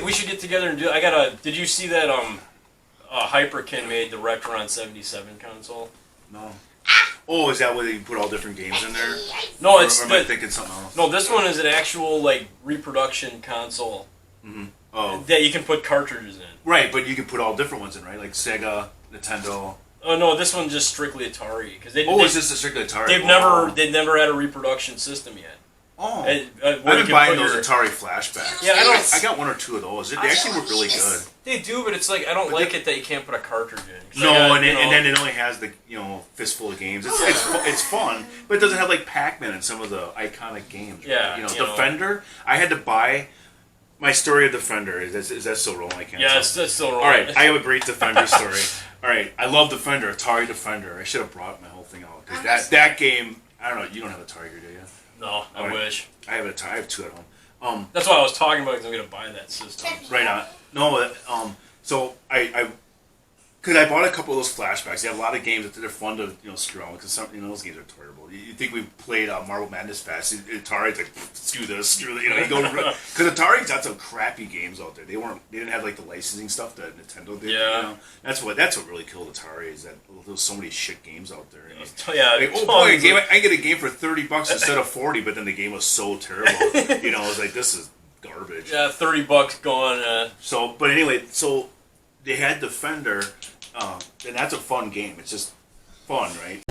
We should get together and do. Did you see that? Hyperkin made the Rectron 77 console. No. Oh, is that where you put all different games in there? No, or am I thinking something else? No, this one is an actual reproduction console. Mm-hmm. Oh. That you can put cartridges in. Right, but you can put all different ones in, right? Like Sega, Nintendo. Oh no, this one's just strictly Atari because it's just a strictly Atari. They've never had a reproduction system yet. Oh, I've been buying those Atari flashbacks. Yeah, I got one or two of those. They actually work really good. They do, but it's I don't like it that you can't put a cartridge in. No, and then it only has the fistful of games. It's fun, but it doesn't have like Pac-Man and some of the iconic games. Right? Yeah, Defender. I had to buy. My story of Defender is that still rolling? I can't. Yeah, it's still rolling. All right, I have a great Defender story. All right, I love Defender, Atari Defender. I should have brought my whole thing out because that game. I don't know. You don't have a Atari here, do you? No, I wish. I have I have two at home. That's what I was talking about because I'm going to buy that system. Right on. No, so because I bought a couple of those flashbacks. They have a lot of games that they're fun to screw on because some those games are terrible. You think we played Marble Madness Fest? Atari's like screw this, you go because Atari's got some crappy games out there. They didn't have like the licensing stuff that Nintendo did. Yeah, that's what really killed Atari is that there's so many shit games out there. I get a game for $30 instead of $40, but then the game was so terrible. I was like, this is garbage. Yeah, $30 gone. But anyway, they had Defender, and that's a fun game. It's just fun, right?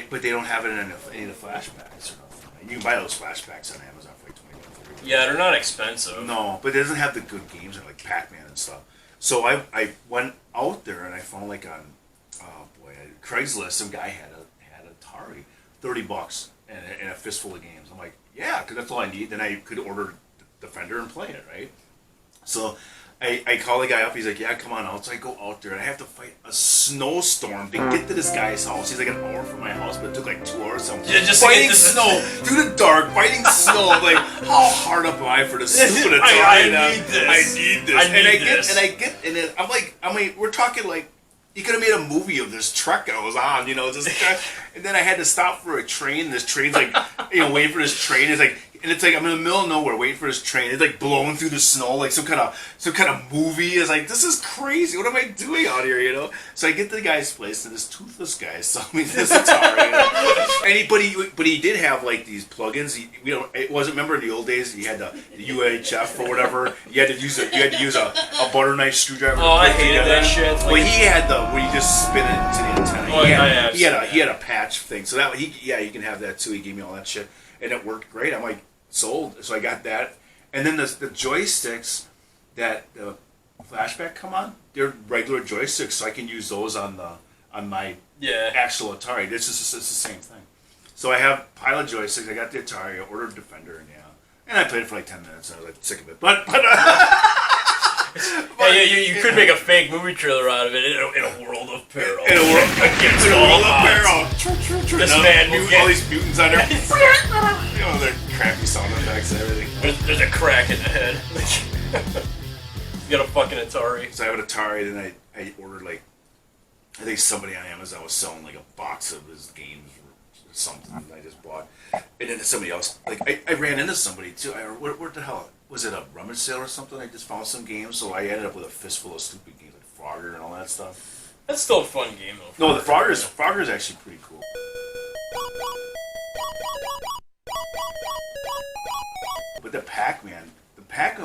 But they don't have it in any of the flashbacks or nothing. You can buy those flashbacks on Amazon for like $20. Yeah, they're not expensive. No, but it doesn't have the good games like Pac-Man and stuff. So I went out there and I found Craigslist. Some guy had Atari, $30 and a fistful of games. I'm like, yeah, because that's all I need. Then I could order Defender and play it, right? So I call the guy up. He's like, yeah, come on out. So I go out there and I have to fight a snowstorm to get to this guy's house. He's like an hour from my house, but it took like 2 hours or something. Yeah, just fighting snow through the dark, fighting snow. I'm like, how hard up am I for this stupid Atari? I need this. And then I'm like, we're talking like, you could have made a movie of this truck I was on, and then I had to stop for a train. This train's like, waiting for this train. It's like I'm in the middle of nowhere waiting for this train. It's like blowing through the snow like some kind of movie. It's like, this is crazy. What am I doing out here? So I get to the guy's place and this toothless guy is selling me this Atari. But he did have like these plugins. It wasn't. Remember in the old days, you had the UHF or whatever. You had to use a butter knife screwdriver. Oh, I hated that shit. Well, he had where you just spin it into the antenna. Oh, He had a patch thing. So you can have that too. He gave me all that shit, and it worked great. I'm like, sold. So I got that, and then the joysticks that the flashback come on, they're regular joysticks, so I can use those on my actual Atari. It's the same thing. So I have a pile of joysticks. I got the Atari. I ordered Defender, and I played it for like 10 minutes. And I was like sick of it, but you could make a fake movie trailer out of it in a world of peril. In a world of peril. This man all these mutants on there. Their crappy sound effects and everything. There's a crack in the head. You got a fucking Atari. So I have an Atari, then I ordered I think somebody on Amazon was selling like a box of his games or something I just bought. And then somebody else, I ran into somebody too. What the hell? Was it a rummage sale or something? I just found some games, so I ended up with a fistful of stupid games like Frogger and all that stuff. That's still a fun game though. No, the Frogger's actually pretty cool. But the Pac-Man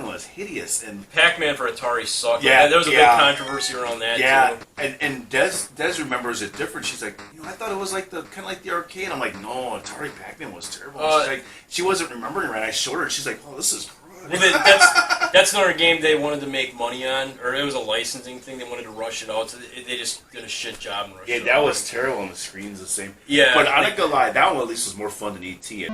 was hideous, and Pac-Man for Atari sucked. Yeah, there was a big controversy around that. Yeah, too. and Des remembers it different. She's like, I thought it was like kind of like the arcade. I'm like, no, Atari Pac-Man was terrible. She's like, she wasn't remembering right. I showed her, and she's like, oh, this is good. Well, that's another game they wanted to make money on, or it was a licensing thing. They wanted to rush it out, so they just did a shit job and rushed it out. Yeah, that was terrible, and the screen's the same. Yeah, but I'm not gonna lie, that one at least was more fun than E.T.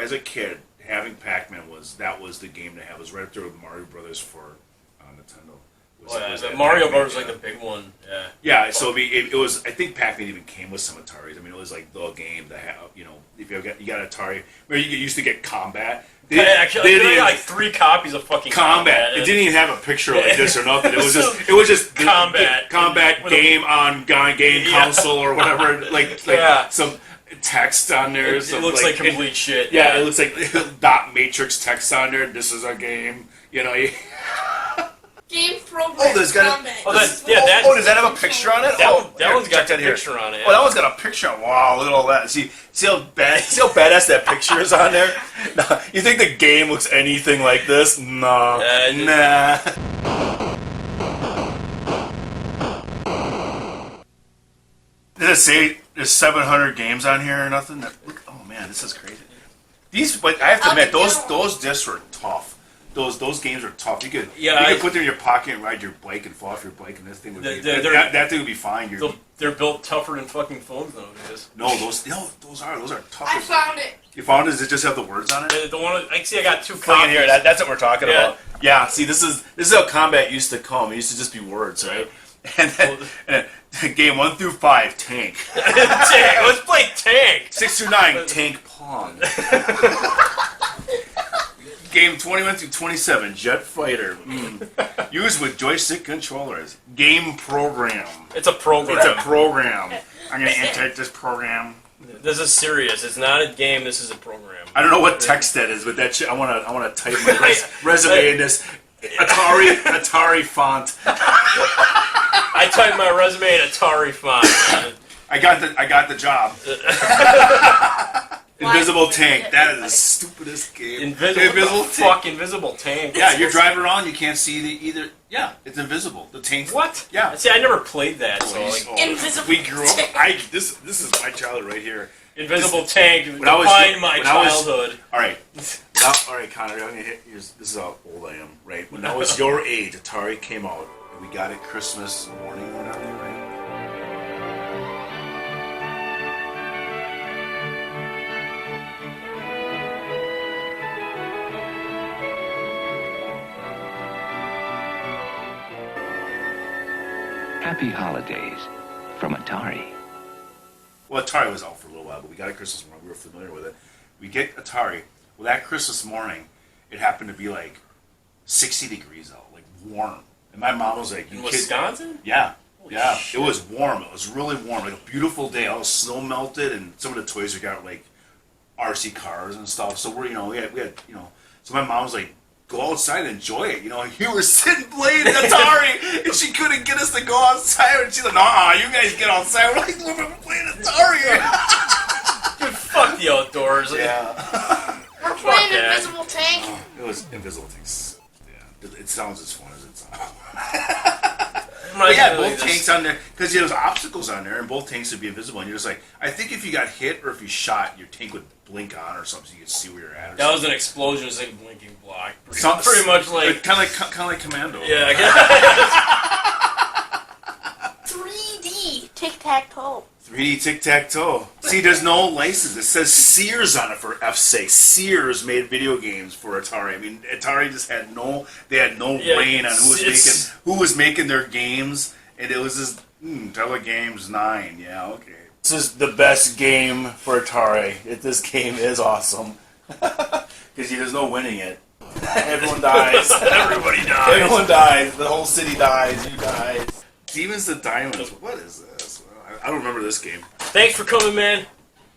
as a kid, having Pac-Man that was the game to have. It was right up there with Mario Brothers for Nintendo. The Mario Brothers was like the big one. Yeah. Yeah. So it was. I think Pac-Man even came with some Ataris. I mean, it was like the game to have. You know, if you got Atari, where you used to get Combat. Actually, I got like 3 copies of fucking Combat. It didn't even have a picture like this or nothing. It was just Combat. Combat game on game console or whatever. Like some text on there. It looks like complete shit. Yeah, it looks like dot matrix text on there. This is a game. You know. Game program. Oh, there's got does that have a picture on it? That one's got that a picture on it. Oh, that one's got a picture on. Wow, look at all that. See how badass that picture is on there? Nah, you think the game looks anything like this? No. Nah. Did it say there's 700 games on here or nothing? Oh man, this is crazy. But I have to admit, those discs were tough. Those games are tough. You could put them in your pocket and ride your bike and fall off your bike, and this thing would that thing would be fine. They're built tougher than fucking phones nowadays. No, those are tough. I found it. You found it? Does it just have the words on it? The one I see, I got 2 Fling copies. it here. That's what we're talking about. Yeah. See, this is how Combat used to come. It used to just be words, right? And then game 1 through 5, tank. Tank. Let's play tank. 6 through 9, tank pong. Game 21 through 27, Jet Fighter. Used with joystick controllers. Game program. It's a program. It's a program. I'm going to enter this program. This is serious. It's not a game. This is a program. I don't know what text that is, but that shit, I want to type my resume in this Atari font. I typed my resume in Atari font. I got the job. Invisible Tank. That is the stupidest game. Invisible Tank. Invisible Tank. Yeah, you're driving around, you can't see either. Yeah, it's invisible. The tank. What? Yeah. See, I never played that. So Invisible. We grew up. This is my childhood right here. Invisible Tank When defined my childhood. All right, Connor. I'm gonna hit. This is how old I am. Right. When I was your age, Atari came out, and we got it Christmas morning or whatever. Right. Happy holidays from Atari. Well, Atari was out for a little while, but we got it Christmas morning. We were familiar with it. We get Atari. Well, that Christmas morning, it happened to be like 60 degrees out, like warm. And my mom was like, "In Wisconsin?" Yeah. Holy Yeah, shit. It was warm. It was really warm. Like a beautiful day. All the snow melted, and some of the toys we got were like RC cars and stuff. So we had So my mom was like, "Go outside and enjoy it." You know, you were sitting playing Atari, and she couldn't get us to go outside. And she's like, "Nah, you guys get outside." We're like, "We're playing Atari." Dude, fuck the outdoors. Yeah. We're playing that. Invisible Tank. It was Invisible Things. Yeah, it sounds as fun as it sounds. But yeah, both tanks on there, because there's obstacles on there, and both tanks would be invisible. And you're just like, I think if you got hit or if you shot, your tank would blink on or something, so you could see where you're at. That was an explosion, it's like blinking block. Pretty much like kind of like Commando. Yeah, I guess. 3D tic-tac-toe. 3D tic-tac-toe. See, there's no license. It says Sears on it, for F's sake. Sears made video games for Atari. I mean, Atari just had no reign on who was making their games, and it was just Telegames 9. Yeah, okay. This is the best game for Atari. This game is awesome because there's no winning it. Everyone dies. Everybody dies. Everyone dies. The whole city dies. You die. Demons the Diamonds. What is this? I don't remember this game. Thanks for coming, man.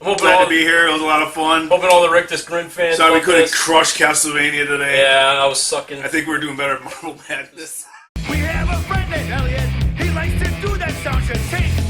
I'm hoping Glad to be here. It was a lot of fun. Hoping all the Rictus Grin fans. Sorry we couldn't this. crush Castlevania today. Yeah, I was sucking. I think we're doing better at Marble Madness. We have a friend named Elliot. He likes to do that sound shit.